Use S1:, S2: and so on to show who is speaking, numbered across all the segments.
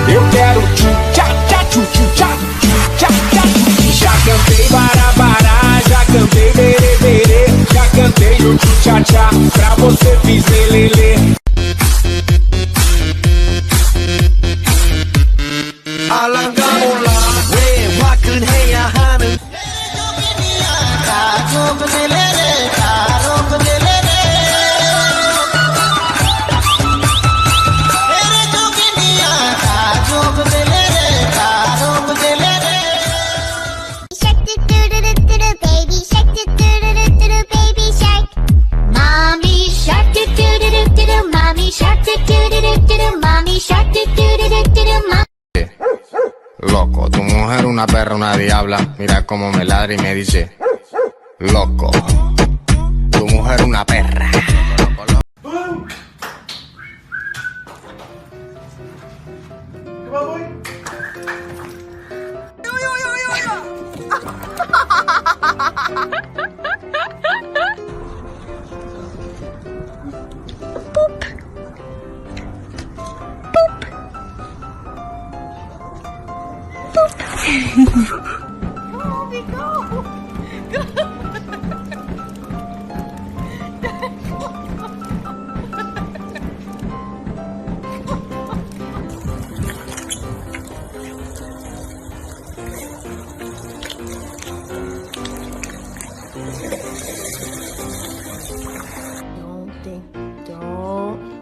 S1: Eu quero tchu-tchá-tchá, tchu-tchá, tchu-tchá-tchá. Já cantei bará-bará, já cantei berê-berê, já cantei o tchu-tchá-tchá, pra você fiz lelê. 알랑가몰라 왜 화끈해야 하는 가족들레레 가족들레레 에레족이니야 가족들레레 가족들레레
S2: Shark do do do do do do baby shark do do do do do do baby shark mommy shark do do do do do do mommy shark do do do do do do mommy shark do do do do do do mommy.
S3: Loco, tu mujer una perra, una diabla. Mira cómo me ladra y me dice loco, tu mujer una perra.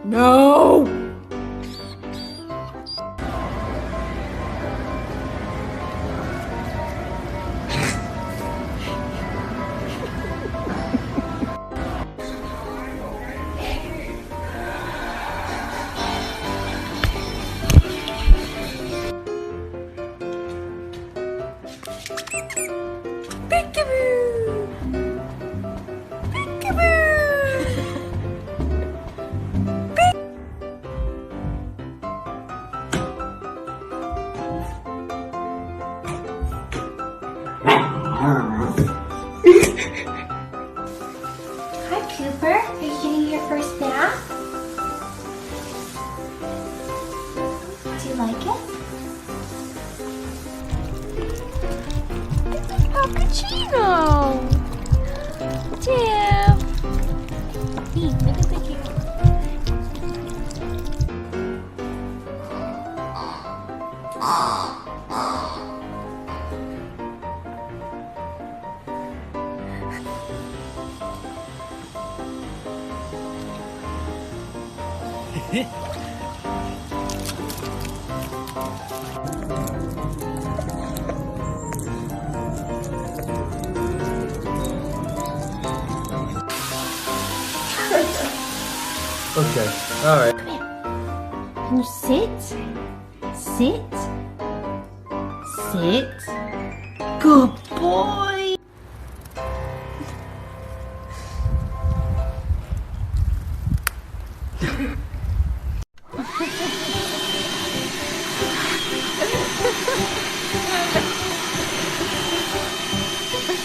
S4: No! Peekaboo! Peekaboo!
S2: Hi Cooper, are you getting your first bath? Do you like it?
S4: Cappuccino! Jim! Look at the cute.
S1: Okay, alright.
S2: Can you sit? Sit? Sit? Good boy!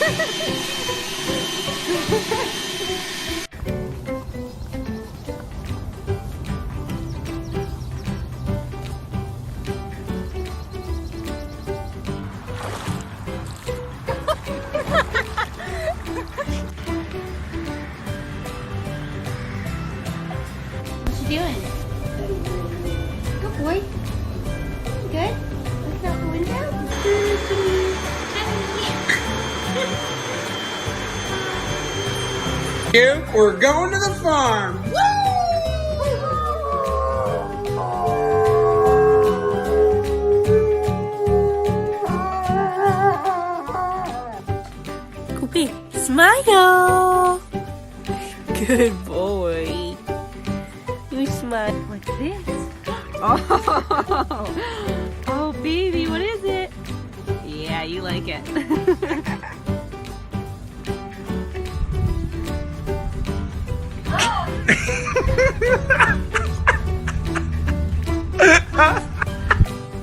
S2: What you doing? Good boy. Good. Looking out the window.
S1: We're going to the farm.
S4: Koopy, smile. Good boy. You smile. What's this? Oh, baby, what is it? Yeah, you like it.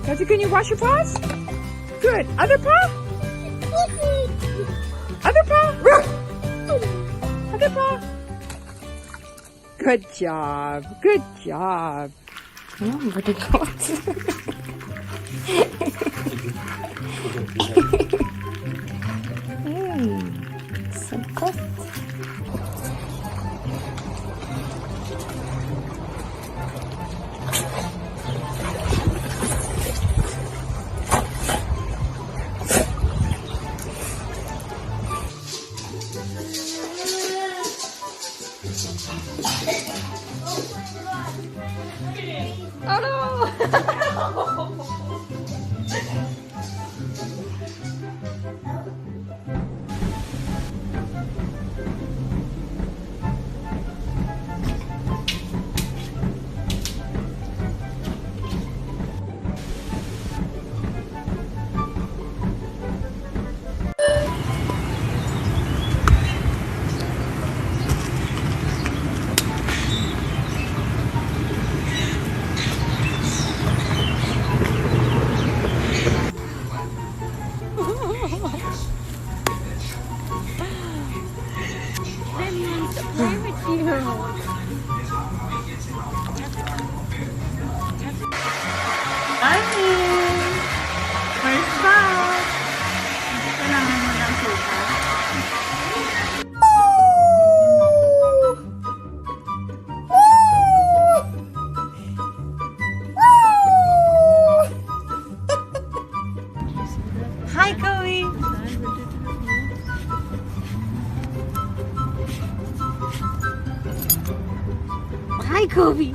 S5: Gatsy, can you wash your paws? Good. Other paw? Other paw? Other paw? Good job. Good job.
S2: No, but it goes. So good.
S4: Hi, Kobe. Hi, Kobe.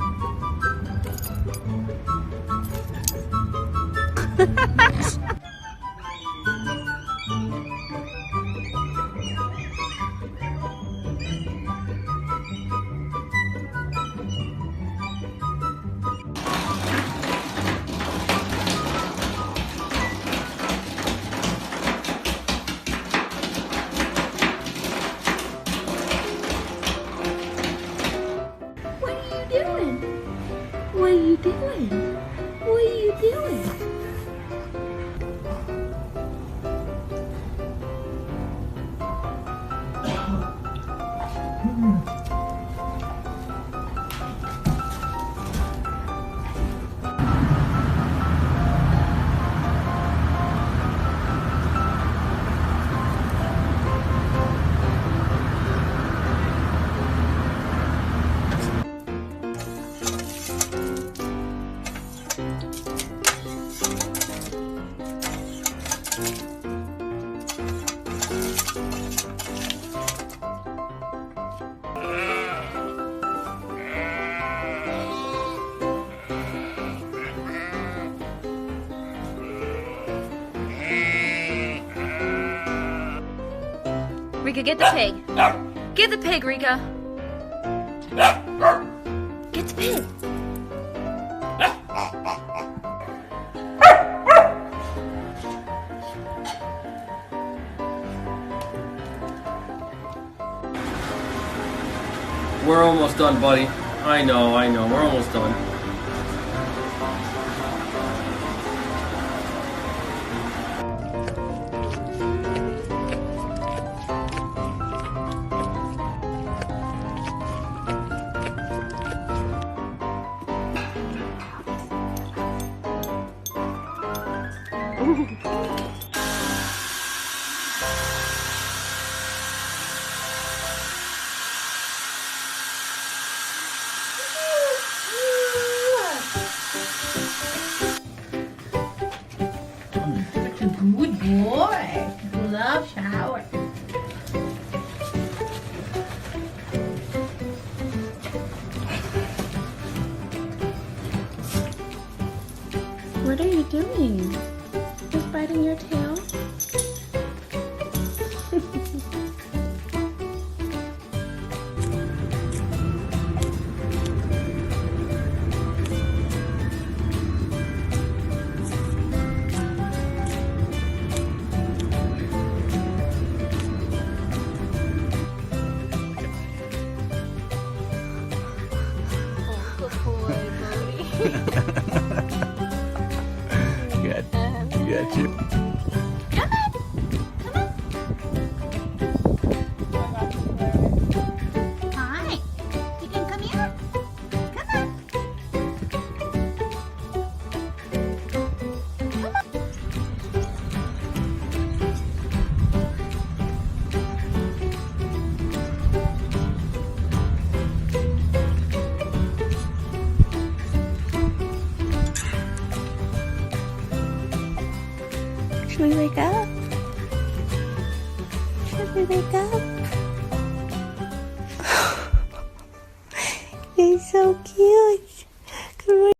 S2: What are you doing? What are you doing?
S4: Rika, get the pig. Get the pig, Rika. Get the pig.
S6: We're almost done, buddy. I know. We're almost done.
S7: What are you doing? Just biting your tail?
S8: Good. Good.
S2: Hi. You can come here. Come on.
S7: Should we wake up? Should we wake up? You're so cute. Good morning.